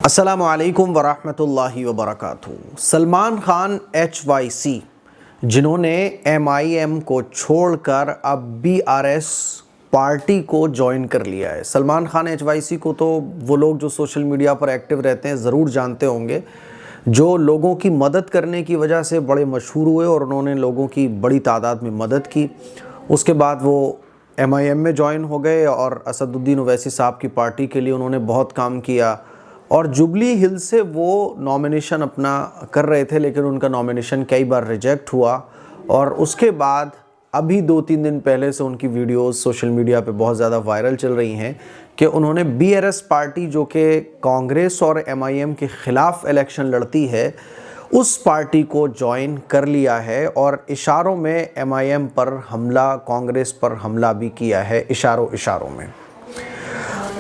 अस्सलामु अलैकुम वरहमतुल्लाहि वबरकातुहू। सलमान खान HYC जिन्होंने MIM को छोड़कर अब BRS पार्टी को ज्वाइन कर लिया है। सलमान खान HYC को तो वो लोग जो सोशल मीडिया पर एक्टिव रहते हैं ज़रूर जानते होंगे, जो लोगों की मदद करने की वजह से बड़े मशहूर हुए और उन्होंने लोगों की बड़ी तादाद में मदद की। उसके बाद वो MIM में ज्वाइन हो गए और असदुद्दीन ओवैसी साहब की पार्टी के लिए उन्होंने बहुत काम किया और जुबली हिल से वो नॉमिनेशन अपना कर रहे थे, लेकिन उनका नॉमिनेशन कई बार रिजेक्ट हुआ। और उसके बाद अभी 2-3 दिन पहले से उनकी वीडियोस सोशल मीडिया पे बहुत ज़्यादा वायरल चल रही हैं कि उन्होंने BRS पार्टी, जो कि कांग्रेस और MIM के ख़िलाफ़ इलेक्शन लड़ती है, उस पार्टी को ज्वाइन कर लिया है और इशारों में MIM पर हमला, कांग्रेस पर हमला भी किया है इशारों इशारों में।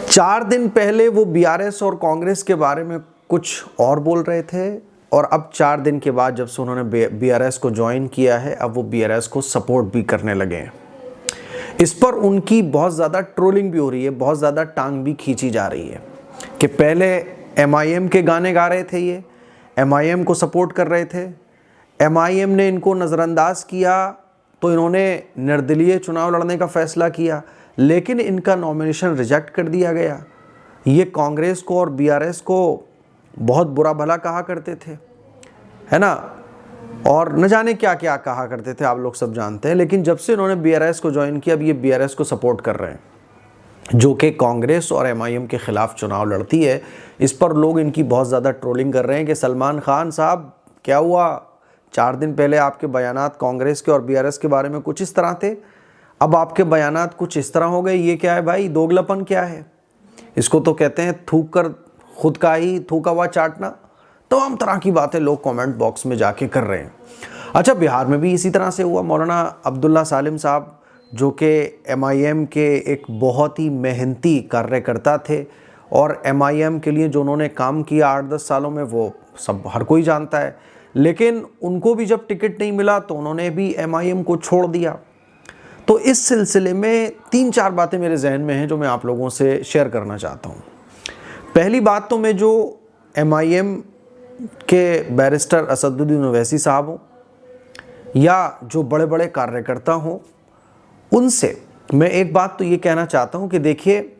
4 दिन पहले वो BRS और कांग्रेस के बारे में कुछ और बोल रहे थे और अब 4 दिन के बाद जब से उन्होंने BRS को ज्वाइन किया है, अब वो BRS को सपोर्ट भी करने लगे हैं। इस पर उनकी बहुत ज़्यादा ट्रोलिंग भी हो रही है, बहुत ज़्यादा टांग भी खींची जा रही है कि पहले MIM के गाने गा रहे थे, ये MIM को सपोर्ट कर रहे थे, MIM ने इनको नज़रअंदाज किया तो इन्होंने निर्दलीय चुनाव लड़ने का फ़ैसला किया, लेकिन इनका नॉमिनेशन रिजेक्ट कर दिया गया। ये कांग्रेस को और BRS को बहुत बुरा भला कहा करते थे, है ना, और न जाने क्या क्या कहा करते थे, आप लोग सब जानते हैं। लेकिन जब से इन्होंने BRS को ज्वाइन किया, अब ये BRS को सपोर्ट कर रहे हैं, जो कि कांग्रेस और MIM के ख़िलाफ़ चुनाव लड़ती है। इस पर लोग इनकी बहुत ज़्यादा ट्रोलिंग कर रहे हैं कि सलमान खान साहब क्या हुआ, 4 दिन पहले आपके बयानात कांग्रेस के और BRS के बारे में कुछ इस तरह थे, अब आपके बयानात कुछ इस तरह हो गए, ये क्या है भाई, दोगलापन क्या है? इसको तो कहते हैं थूक कर खुद का ही थूका हुआ चाटना। तमाम तरह की बातें लोग कमेंट बॉक्स में जाके कर रहे हैं। अच्छा, बिहार में भी इसी तरह से हुआ। मौलाना अब्दुल्ला सालिम साहब, जो कि MIM के एक बहुत ही मेहनती कार्यकर्ता थे और MIM के लिए जो उन्होंने काम किया 8-10 सालों में, वो सब हर कोई जानता है, लेकिन उनको भी जब टिकट नहीं मिला तो उन्होंने भी MIM को छोड़ दिया। तो इस सिलसिले में 3-4 बातें मेरे जहन में हैं जो मैं आप लोगों से शेयर करना चाहता हूँ। पहली बात तो मैं जो MIM के बैरिस्टर असदुद्दीन ओवैसी साहब हों या जो बड़े बड़े कार्यकर्ता हों, उनसे मैं एक बात तो ये कहना चाहता हूँ कि देखिए,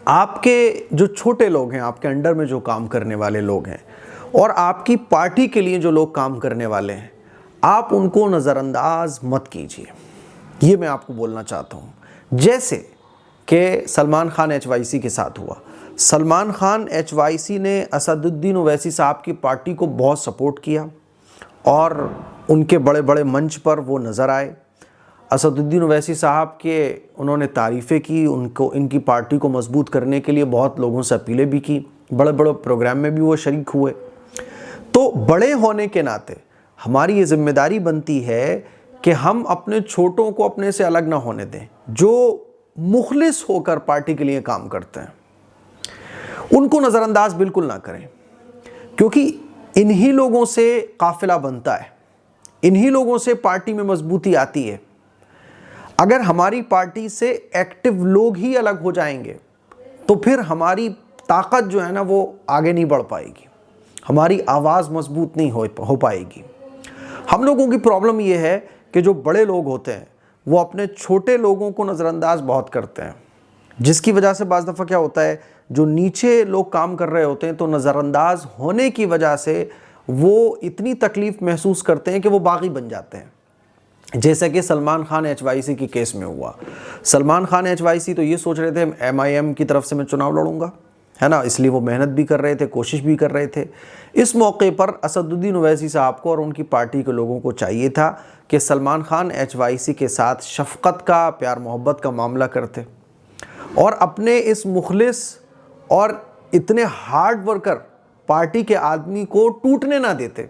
आपके जो छोटे लोग हैं, आपके अंडर में जो काम करने वाले लोग हैं और आपकी पार्टी के लिए जो लोग काम करने वाले हैं, आप उनको नज़रअंदाज मत कीजिए। ये मैं आपको बोलना चाहता हूँ। जैसे कि सलमान खान HYC के साथ हुआ। सलमान खान HYC ने असदुद्दीन ओवैसी साहब की पार्टी को बहुत सपोर्ट किया और उनके बड़े बड़े मंच पर वो नज़र आए। असदुद्दीन ओवैसी साहब के उन्होंने तारीफ़ें की, उनको इनकी पार्टी को मजबूत करने के लिए बहुत लोगों से अपीलें भी की, बड़े बड़े प्रोग्राम में भी वो शरीक हुए। तो बड़े होने के नाते हमारी ये जिम्मेदारी बनती है कि हम अपने छोटों को अपने से अलग ना होने दें, जो मुखलिस होकर पार्टी के लिए काम करते हैं, उनको नज़रअंदाज बिल्कुल ना करें, क्योंकि इन्हीं लोगों से काफिला बनता है, इन्हीं लोगों से पार्टी में मजबूती आती है। अगर हमारी पार्टी से एक्टिव लोग ही अलग हो जाएंगे तो फिर हमारी ताकत जो है ना, वो आगे नहीं बढ़ पाएगी, हमारी आवाज़ मजबूत नहीं हो पाएगी। हम लोगों की प्रॉब्लम ये है कि जो बड़े लोग होते हैं वो अपने छोटे लोगों को नज़रअंदाज बहुत करते हैं, जिसकी वजह से बाज़ दफ़ा क्या होता है, जो नीचे लोग काम कर रहे होते हैं तो नज़रअंदाज होने की वजह से वो इतनी तकलीफ़ महसूस करते हैं कि वो बागी बन जाते हैं। जैसा कि सलमान खान HYC के केस में हुआ। सलमान खान HYC तो ये सोच रहे थे MIM की तरफ से मैं चुनाव लड़ूंगा, है ना, इसलिए वो मेहनत भी कर रहे थे, कोशिश भी कर रहे थे। इस मौके पर असदुद्दीन ओवैसी साहब को और उनकी पार्टी के लोगों को चाहिए था कि सलमान खान HYC के साथ शफ़क़त का, प्यार मोहब्बत का मामला करते और अपने इस मुखलिस और इतने हार्ड वर्कर पार्टी के आदमी को टूटने ना देते।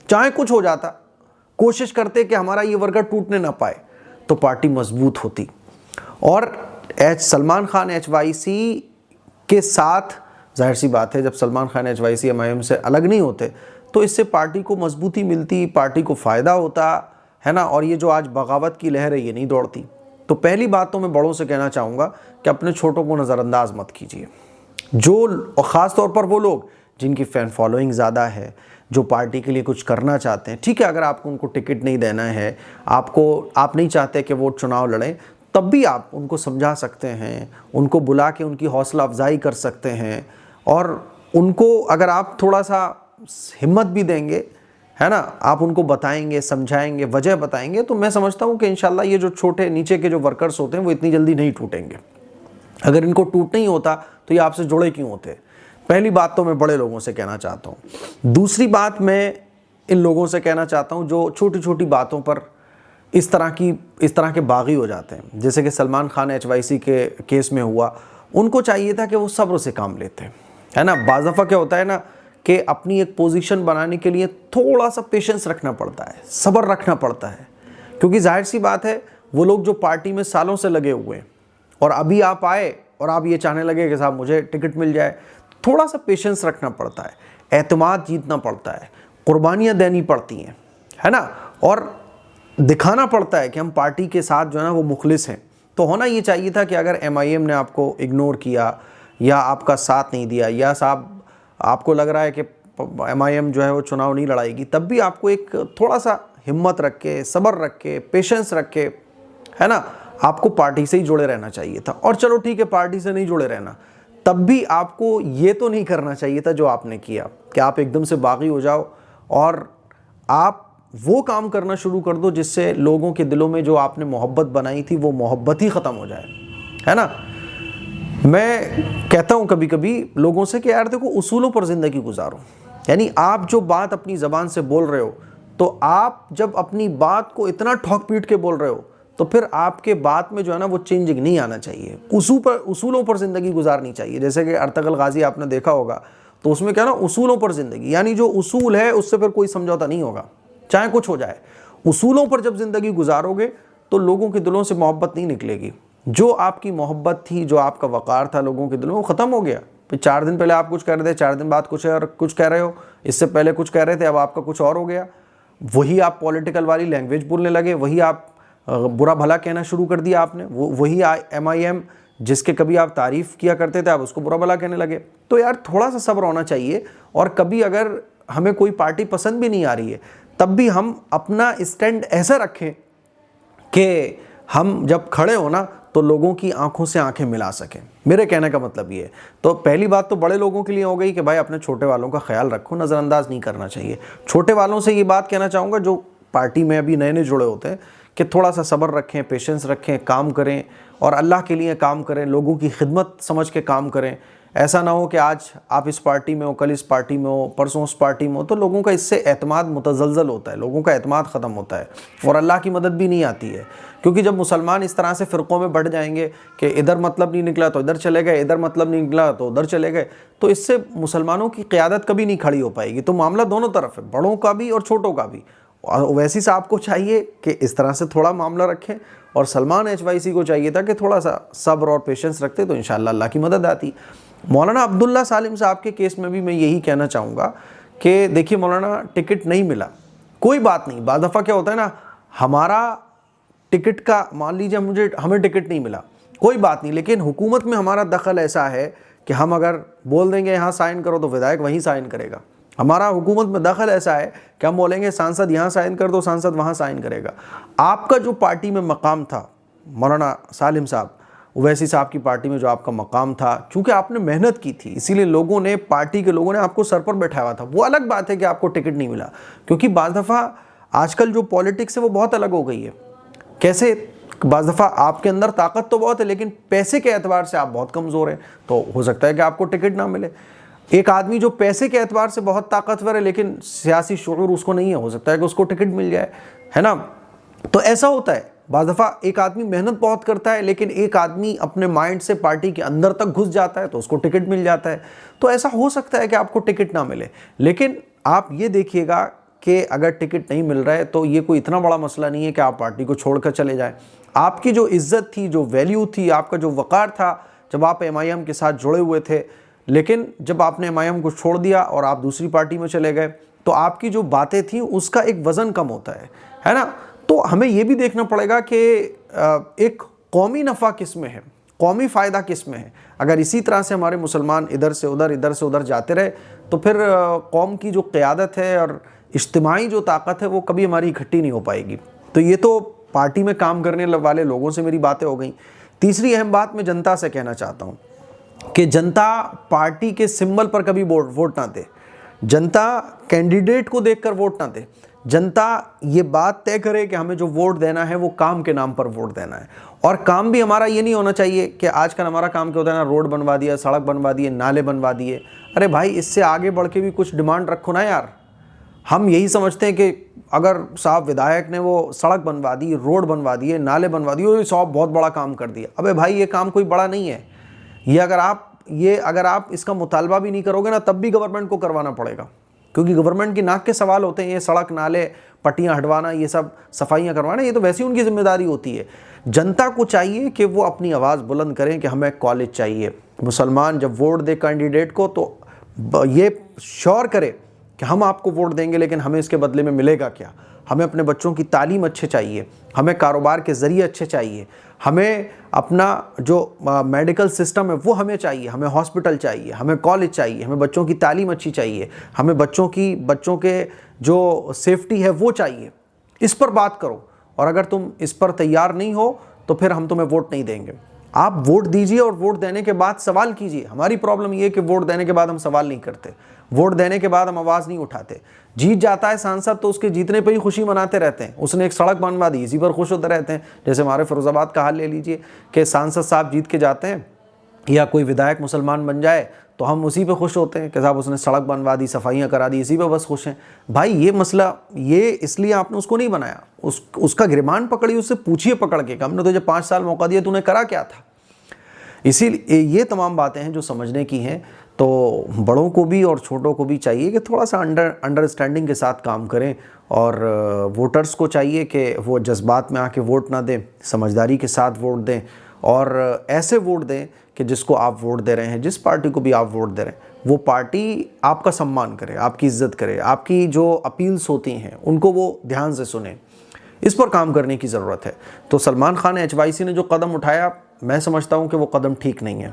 चाहे कुछ हो जाता, कोशिश करते कि हमारा ये वर्कर टूटने ना पाए, तो पार्टी मजबूत होती। और सलमान खान HYC के साथ जाहिर सी बात है, जब सलमान खान HYC MIM से अलग नहीं होते तो इससे पार्टी को मजबूती मिलती, पार्टी को फ़ायदा होता, है ना, और ये जो आज बगावत की लहर है ये नहीं दौड़ती। तो पहली बात तो मैं बड़ों से कहना चाहूँगा कि अपने छोटों को नज़रअंदाज मत कीजिए। जो और ख़ास तौर पर वो लोग जिनकी फ़ैन फॉलोइंग ज़्यादा है, जो पार्टी के लिए कुछ करना चाहते हैं, ठीक है, अगर आपको उनको टिकट नहीं देना है, आप नहीं चाहते कि वो चुनाव लड़ें, तब भी आप उनको समझा सकते हैं, उनको बुला के उनकी हौसला अफजाई कर सकते हैं। और उनको अगर आप थोड़ा सा हिम्मत भी देंगे, है ना, आप उनको बताएंगे, समझाएंगे, वजह बताएंगे, तो मैं समझता हूँ कि इंशाल्लाह ये जो छोटे नीचे के जो वर्कर्स होते हैं वो इतनी जल्दी नहीं टूटेंगे। अगर इनको टूट नहीं होता तो ये आपसे जुड़े क्यों होते? पहली बात तो मैं बड़े लोगों से कहना चाहता हूँ। दूसरी बात मैं इन लोगों से कहना चाहता हूँ जो छोटी छोटी बातों पर इस तरह के बागी हो जाते हैं, जैसे कि सलमान खान HYC के केस में हुआ। उनको चाहिए था कि वो सब्र से काम लेते, है ना। बाज़ दफ़ा क्या होता है ना कि अपनी एक पोजीशन बनाने के लिए थोड़ा सा पेशेंस रखना पड़ता है, सब्र रखना पड़ता है, क्योंकि जाहिर सी बात है वो लोग जो पार्टी में सालों से लगे हुए हैं और अभी आप आए और आप ये चाहने लगे कि साहब मुझे टिकट मिल जाए, थोड़ा सा पेशेंस रखना पड़ता है, एतमाद जीतना पड़ता है, कुर्बानियाँ देनी पड़ती हैं, है ना, और दिखाना पड़ता है कि हम पार्टी के साथ जो है ना वो मुखलिस हैं। तो होना ये चाहिए था कि अगर MIM ने आपको इग्नोर किया या आपका साथ नहीं दिया, या साहब आपको लग रहा है कि MIM जो है वो चुनाव नहीं लड़ाएगी, तब भी आपको एक थोड़ा सा हिम्मत रख के, सब्र रख के, पेशेंस रख के, है ना, आपको पार्टी से ही जुड़े रहना चाहिए था। और चलो ठीक है, पार्टी से नहीं जुड़े रहना, तब भी आपको ये तो नहीं करना चाहिए था जो आपने किया कि आप एकदम से बागी हो जाओ और आप वो काम करना शुरू कर दो जिससे लोगों के दिलों में जो आपने मोहब्बत बनाई थी वो मोहब्बत ही ख़त्म हो जाए, है ना। मैं कहता हूँ कभी कभी लोगों से कि यार देखो, उसूलों पर ज़िंदगी गुजारो। यानी आप जो बात अपनी ज़बान से बोल रहे हो, तो आप जब अपनी बात को इतना ठोक पीट के बोल रहे हो, तो फिर आपके बात में जो है ना वो चेंजिंग नहीं आना चाहिए। उसूलों पर ज़िंदगी गुजारनी चाहिए। जैसे कि अर्तगल गाजी आपने देखा होगा, तो उसमें क्या ना, उसूलों पर ज़िंदगी, यानी जो उसूल है उससे फिर कोई समझौता नहीं होगा, चाहे कुछ हो जाए। उसूलों पर जब ज़िंदगी गुजारोगे तो लोगों के दिलों से मोहब्बत नहीं निकलेगी। जो आपकी मोहब्बत थी, जो आपका वक़ार था लोगों के दिलों में, वो ख़त्म हो गया। फिर 4 दिन पहले आप कुछ कह रहे थे, 4 दिन बाद कुछ कह रहे हो, इससे पहले कुछ कह रहे थे, अब आपका कुछ और हो गया। वही आप पॉलिटिकल वाली लैंग्वेज बोलने लगे, वही आप बुरा भला कहना शुरू कर दिया आपने। वही MIM जिसके कभी आप तारीफ़ किया करते थे, आप उसको बुरा भला कहने लगे। तो यार थोड़ा सा सब्र होना चाहिए। और कभी अगर हमें कोई पार्टी पसंद भी नहीं आ रही है, तब भी हम अपना स्टैंड ऐसा रखें कि हम जब खड़े हो ना तो लोगों की आंखों से आंखें मिला सकें। मेरे कहने का मतलब ये है। तो पहली बात तो बड़े लोगों के लिए हो गई कि भाई अपने छोटे वालों का ख्याल रखो, नज़रअंदाज नहीं करना चाहिए। छोटे वालों से ये बात कहना चाहूँगा जो पार्टी में अभी नए नए जुड़े होते हैं, कि थोड़ा सा सब्र रखें, पेशेंस रखें, काम करें और अल्लाह के लिए काम करें, लोगों की खिदमत समझ के काम करें। ऐसा ना हो कि आज आप इस पार्टी में हो, कल इस पार्टी में हो, परसों उस पार्टी में हो, तो लोगों का इससे एतमाद मुतज़लज़ल होता है, लोगों का एतमाद ख़त्म होता है और अल्लाह की मदद भी नहीं आती है। क्योंकि जब मुसलमान इस तरह से फ़िरक़ों में बढ़ जाएंगे कि इधर मतलब नहीं निकला तो इधर चले गए, इधर मतलब नहीं निकला तो उधर चले गए, तो इससे मुसलमानों की क़यादत कभी नहीं खड़ी हो पाएगी। तो मामला दोनों तरफ है, बड़ों का भी और छोटों का भी। वैसे से आपको चाहिए कि इस तरह से थोड़ा मामला रखें, और सलमान HYC को चाहिए था कि थोड़ा सा सब्र और पेशेंस रखते, तो इंशाअल्लाह अल्लाह की मदद आती। मौलाना अब्दुल्ला सालिम साहब के केस में भी मैं यही कहना चाहूँगा कि देखिए मौलाना, टिकट नहीं मिला, कोई बात नहीं। बाज़ दफ़ा क्या होता है ना, हमारा टिकट का, मान लीजिए हमें टिकट नहीं मिला, कोई बात नहीं, लेकिन हुकूमत में हमारा दखल ऐसा है कि हम अगर बोल देंगे यहाँ साइन करो तो विधायक वहीं साइन करेगा। हमारा हुकूमत में दखल ऐसा है कि हम बोलेंगे सांसद यहाँ साइन कर दो, सांसद वहाँ साइन करेगा। आपका जो पार्टी में मकाम था मौलाना सालिम साहब, ओवैसी साहब की पार्टी में जो आपका मकाम था, चूँकि आपने मेहनत की थी, इसीलिए लोगों ने, पार्टी के लोगों ने आपको सर पर बैठाया हुआ था। वो अलग बात है कि आपको टिकट नहीं मिला, क्योंकि बाज़ दफ़ा आजकल जो पॉलिटिक्स है वो बहुत अलग हो गई है। कैसे, बाज़ दफ़ा आपके अंदर ताकत तो बहुत है, लेकिन पैसे के एतबार से आप बहुत कमज़ोर हैं, तो हो सकता है कि आपको टिकट ना मिले। एक आदमी जो पैसे के एतबार से बहुत ताकतवर है लेकिन सियासी शुऊर उसको नहीं है, हो सकता है कि उसको टिकट मिल जाए, है ना। तो ऐसा होता है, बाज़ दफ़ा एक आदमी मेहनत बहुत करता है, लेकिन एक आदमी अपने माइंड से पार्टी के अंदर तक घुस जाता है तो उसको टिकट मिल जाता है। तो ऐसा हो सकता है कि आपको टिकट ना मिले, लेकिन आप ये देखिएगा कि अगर टिकट नहीं मिल रहा है तो ये कोई इतना बड़ा मसला नहीं है कि आप पार्टी को छोड़कर चले जाएं। आपकी जो इज़्ज़त थी, जो वैल्यू थी, आपका जो वक़ार था, जब आप MIM के साथ जुड़े हुए थे, लेकिन जब आपने MIM को छोड़ दिया और आप दूसरी पार्टी में चले गए, तो आपकी जो बातें थी उसका एक वज़न कम होता है ना। तो हमें ये भी देखना पड़ेगा कि एक कौमी नफ़ा किस में है, कौमी फ़ायदा किस में है। अगर इसी तरह से हमारे मुसलमान इधर से उधर जाते रहे तो फिर कौम की जो क़यादत है और इज्तिमाई जो ताकत है वो कभी हमारी इकट्ठी नहीं हो पाएगी। तो ये तो पार्टी में काम करने वाले लोगों से मेरी बातें हो गई। तीसरी अहम बात मैं जनता से कहना चाहता हूँ कि जनता पार्टी के सिंबल पर कभी वोट ना दे, जनता कैंडिडेट को देखकर वोट ना दे। जनता ये बात तय करे कि हमें जो वोट देना है वो काम के नाम पर वोट देना है। और काम भी हमारा ये नहीं होना चाहिए कि आजकल हमारा काम क्या होता है ना, रोड बनवा दिया, सड़क बनवा दिए, नाले बनवा दिए। अरे भाई, इससे आगे बढ़ के भी कुछ डिमांड रखो ना यार। हम यही समझते हैं कि अगर साहब विधायक ने वो सड़क बनवा दी, रोड बनवा दिए, नाले बनवा दिए, साहब बहुत बड़ा काम कर दिया। अबे भाई, ये काम कोई बड़ा नहीं है। ये अगर आप इसका मुतालबा भी नहीं करोगे ना, तब भी गवर्नमेंट को करवाना पड़ेगा, क्योंकि गवर्नमेंट की नाक के सवाल होते हैं। ये सड़क, नाले, पट्टियाँ हटवाना, ये सब सफाइयाँ करवाना, ये तो वैसे ही उनकी जिम्मेदारी होती है। जनता को चाहिए कि वो अपनी आवाज़ बुलंद करें कि हमें कॉलेज चाहिए। मुसलमान जब वोट दे कैंडिडेट को तो ये श्योर करे कि हम आपको वोट देंगे, लेकिन हमें इसके बदले में मिलेगा क्या। हमें अपने बच्चों की तालीम अच्छे चाहिए, हमें कारोबार के ज़रिए अच्छे चाहिए, हमें अपना जो मेडिकल सिस्टम है वो हमें चाहिए, हमें हॉस्पिटल चाहिए, हमें कॉलेज चाहिए, हमें बच्चों की तालीम अच्छी चाहिए, हमें बच्चों के जो सेफ्टी है वो चाहिए। इस पर बात करो, और अगर तुम इस पर तैयार नहीं हो तो फिर हम तुम्हें वोट नहीं देंगे। आप वोट दीजिए और वोट देने के बाद सवाल कीजिए। हमारी प्रॉब्लम ये है कि वोट देने के बाद हम सवाल नहीं करते, वोट देने के बाद हम आवाज़ नहीं उठाते। जीत जाता है सांसद तो उसके जीतने पे ही खुशी मनाते रहते हैं, उसने एक सड़क बनवा दी, इसी पर खुश होते रहते हैं। जैसे हमारे फिरोजाबाद का हाल ले लीजिए कि सांसद साहब जीत के जाते हैं या कोई विधायक मुसलमान बन जाए तो हम उसी पे खुश होते हैं कि साहब उसने सड़क बनवा दी, सफाइयाँ करा दी, इसी पे बस खुश हैं। भाई ये मसला, ये इसलिए आपने उसको नहीं बनाया, उसका गिरमान पकड़िए, उससे पूछिए पकड़ के कि हमने तुझे 5 साल मौका दिया, तूने करा क्या था। इसीलिए ये तमाम बातें हैं जो समझने की हैं। तो बड़ों को भी और छोटों को भी चाहिए कि थोड़ा सा अंडरस्टैंडिंग के साथ काम करें, और वोटर्स को चाहिए कि वो जज्बात में आके वोट ना दें, समझदारी के साथ वोट दें, और ऐसे वोट दें कि जिसको आप वोट दे रहे हैं, जिस पार्टी को भी आप वोट दे रहे हैं, वो पार्टी आपका सम्मान करे, आपकी इज़्ज़त करे, आपकी जो अपील्स होती हैं उनको वो ध्यान से सुने। इस पर काम करने की ज़रूरत है। तो सलमान खान HYC ने जो कदम उठाया, मैं समझता हूँ कि वो कदम ठीक नहीं है।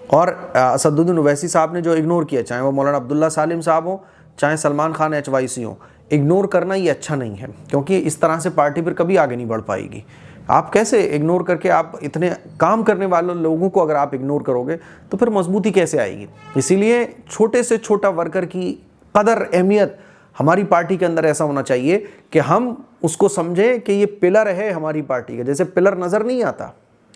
और असदुद्दीन ओवैसी साहब ने जो इग्नोर किया, चाहे वो मौलाना अब्दुल्ला सालिम साहब हो, चाहे सलमान खान HYC हो, इग्नोर करना ये अच्छा नहीं है, क्योंकि इस तरह से पार्टी फिर कभी आगे नहीं बढ़ पाएगी। आप कैसे इग्नोर करके, आप इतने काम करने वाले लोगों को अगर आप इग्नोर करोगे तो फिर मजबूती कैसे आएगी। इसीलिए छोटे से छोटा वर्कर की कदर, अहमियत हमारी पार्टी के अंदर ऐसा होना चाहिए कि हम उसको समझें कि ये पिलर है हमारी पार्टी का। जैसे पिलर नज़र नहीं आता,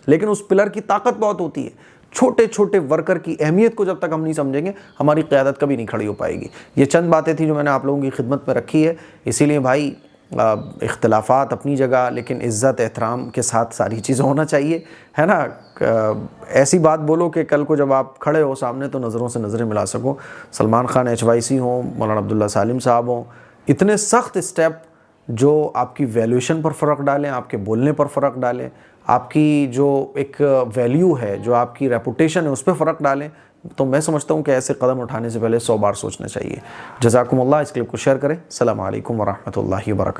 लेकिन उस पिलर की ताकत बहुत होती है। छोटे छोटे वर्कर की अहमियत को जब तक हम नहीं समझेंगे, हमारी क़यादत कभी नहीं खड़ी हो पाएगी। ये चंद बातें थी जो मैंने आप लोगों की खिदमत में रखी है। इसीलिए भाई, इख्तिलाफ़ात अपनी जगह, लेकिन इज़्ज़त एहतराम के साथ सारी चीज़ें होना चाहिए, है ना। ऐसी बात बोलो कि कल को जब आप खड़े हो सामने तो नज़रों से नज़रें मिला सको। सलमान खान HYC हों, मौलाना अब्दुल्ला सालिम साहब हों, इतने सख्त स्टेप जो आपकी वैल्यूएशन पर फ़र्क डालें, आपके बोलने पर फ़र्क डालें, आपकी जो एक वैल्यू है, जो आपकी रेपुटेशन है, उस पर फ़र्क डालें, तो मैं समझता हूँ कि ऐसे कदम उठाने से पहले 100 बार सोचना चाहिए। जज़ाकुमुल्लाह। इस क्लिप को शेयर करें। अस्सलामु अलैकुम वरहमतुल्लाहि वबरकातुहू।